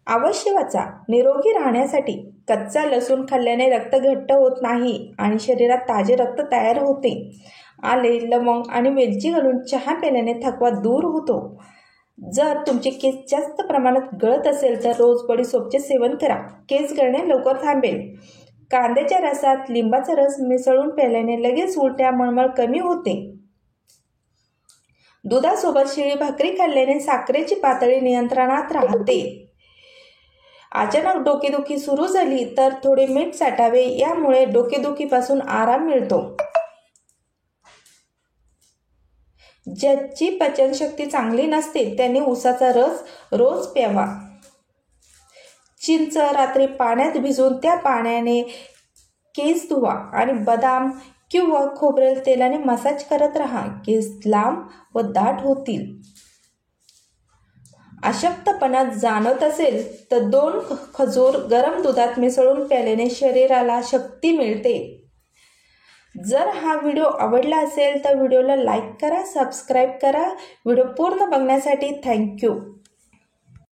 अवश्य वाचा. निरोगी राहण्यासाठी कच्चा लसूण खाल्ल्याने रक्त घट्ट होत नाही आणि शरीरात ताजे रक्त तयार होते. आले, लवंग आणि वेलची घालून चहा प्यायल्याने थकवा दूर होतो. जर तुमचे केस जास्त प्रमाणात गळत असेल तर रोज बडीशोपचे सेवन करा. केस गळणे लवकर थांबेल. कांद्याच्या रसात लिंबाचा रस मिसळून प्यायल्याने लगेच उलट्या, मळमळ कमी होते. दुधासोबत शिळी भाकरी खाल्ल्याने साखरेची पातळी नियंत्रणात राहते. अचानक डोकेदुखी सुरू झाली तर थोडे मीठ चाटावे. यामुळे डोकेदुखीपासून आराम मिळतो. ज्याची पचनशक्ती चांगली नसते त्यांनी उसाचा रस रोज प्यावा. चिंच रात्री पाण्यात भिजवून त्या पाण्याने केस धुवा आणि बदाम किंवा खोबरेल तेलाने मसाज करत राहा. केस लांब व दाट होतील. अशक्तपणा जाणवत असेल तर 2 खजूर गरम दुधात मिसळून प्यायल्याने शरीराला शक्ती मिळते. जर हा व्हिडिओ आवडला असेल तर व्हिडिओला लाईक करा, सबस्क्राईब करा. व्हिडिओ पूर्ण बघण्यासाठी थँक्यू.